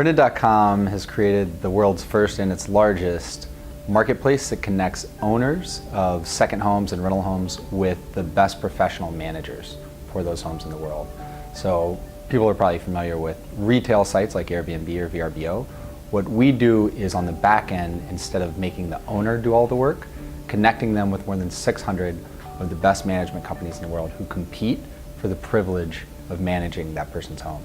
Rented.com has created the world's first and its largest marketplace that connects owners of second homes and rental homes with the best professional managers for those homes in the world. So people are probably familiar with retail sites like Airbnb or VRBO. What we do is on the back end, instead of making the owner do all the work, connecting them with more than 600 of the best management companies in the world who compete for the privilege of managing that person's home.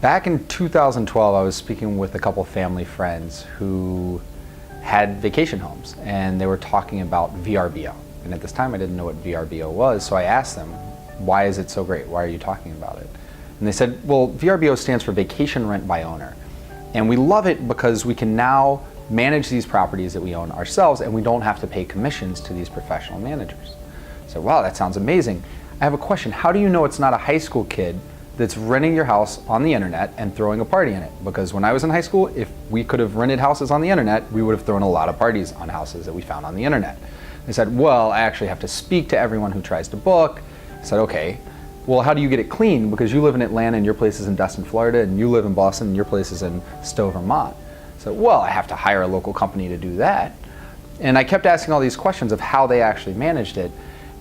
Back in 2012, I was speaking with a couple family friends who had vacation homes, and they were talking about VRBO. And at this time, I didn't know what VRBO was, so I asked them, why is it so great? Why are you talking about it? And they said, well, VRBO stands for Vacation Rent by Owner. And we love it because we can now manage these properties that we own ourselves, and we don't have to pay commissions to these professional managers. So, wow, that sounds amazing. I have a question. How do you know it's not a high school kid that's renting your house on the internet and throwing a party in it? Because when I was in high school, if we could have rented houses on the internet, we would have thrown a lot of parties on houses that we found on the internet. They said, well, I actually have to speak to everyone who tries to book. I said, okay, well, how do you get it clean? Because you live in Atlanta and your place is in Destin, Florida, and you live in Boston and your place is in Stowe, Vermont. So, well, I have to hire a local company to do that. And I kept asking all these questions of how they actually managed it,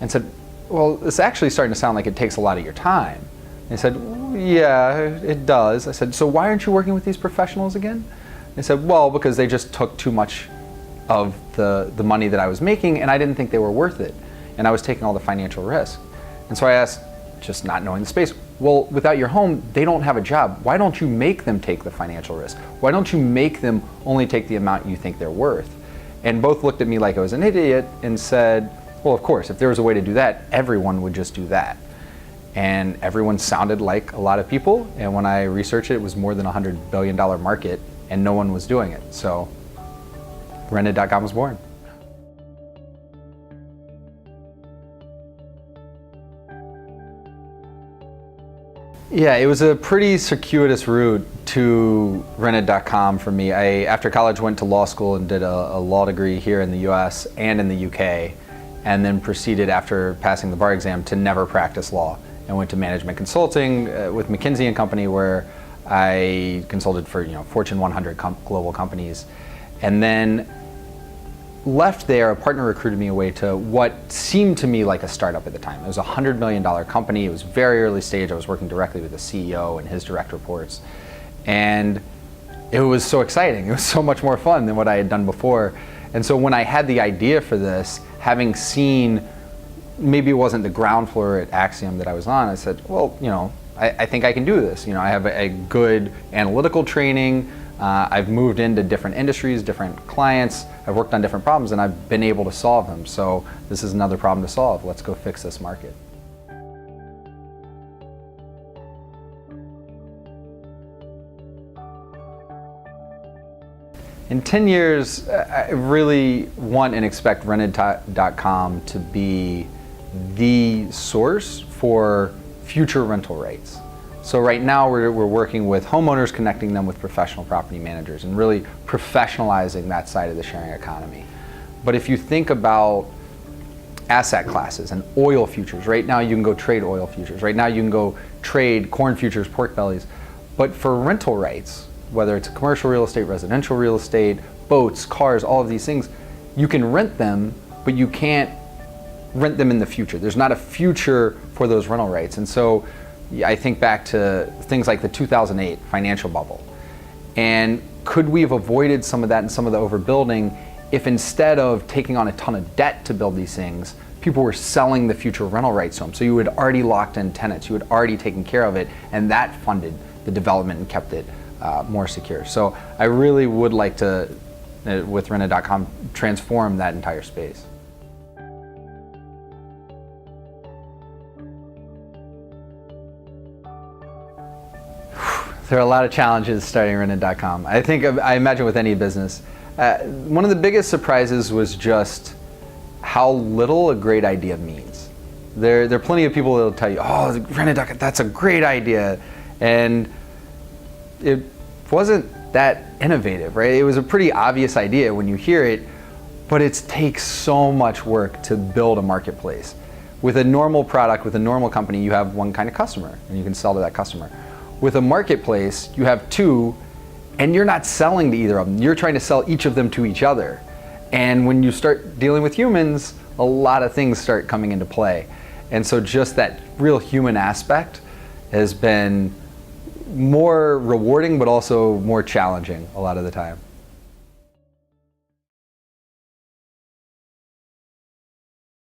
and said, well, it's actually starting to sound like it takes a lot of your time. They said, yeah, it does. I said, so why aren't you working with these professionals again? They said, well, because they just took too much of the money that I was making, and I didn't think they were worth it. And I was taking all the financial risk. And so I asked, just not knowing the space, well, without your home, they don't have a job. Why don't you make them take the financial risk? Why don't you make them only take the amount you think they're worth? And both looked at me like I was an idiot and said, well, of course, if there was a way to do that, everyone would just do that. And everyone sounded like a lot of people, and when I researched it, it was more than a $100 billion market, and no one was doing it. So Rented.com was born. Yeah, it was a pretty circuitous route to Rented.com for me. I, after college, went to law school and did a law degree here in the US and in the UK, and then proceeded after passing the bar exam to never practice law. I went to management consulting with McKinsey & Company, where I consulted for Fortune 100 global companies, and then left there. A partner recruited me away to what seemed to me like a startup at the time. It was a $100 million company. It was very early stage. I was working directly with the CEO and his direct reports, and it was so exciting. It was so much more fun than what I had done before. And so when I had the idea for this, having seen maybe it wasn't the ground floor at Axiom that I was on, I said, well, I think I can do this. I have a good analytical training. I've moved into different industries, different clients. I've worked on different problems, and I've been able to solve them. So this is another problem to solve. Let's go fix this market. In 10 years, I really want and expect Rented.com to be the source for future rental rates. So right now we're working with homeowners, connecting them with professional property managers and really professionalizing that side of the sharing economy. But if you think about asset classes and oil futures, right now you can go trade oil futures. Right now you can go trade corn futures, pork bellies. But for rental rates, whether it's commercial real estate, residential real estate, boats, cars, all of these things, you can rent them, but you can't rent them in the future. There's not a future for those rental rates. And so I think back to things like the 2008 financial bubble. And could we have avoided some of that and some of the overbuilding if instead of taking on a ton of debt to build these things, people were selling the future rental rights to them? So you had already locked in tenants, you had already taken care of it, and that funded the development and kept it more secure. So I really would like to, with Rented.com, transform that entire space. There are a lot of challenges starting Rented.com. I imagine with any business. One of the biggest surprises was just how little a great idea means. There are plenty of people that will tell you, oh, Rented.com, that's a great idea. And it wasn't that innovative, right? It was a pretty obvious idea when you hear it, but it takes so much work to build a marketplace. With a normal product, with a normal company, you have one kind of customer and you can sell to that customer. With a marketplace, you have two, and you're not selling to either of them. You're trying to sell each of them to each other. And when you start dealing with humans, a lot of things start coming into play. And so just that real human aspect has been more rewarding, but also more challenging a lot of the time.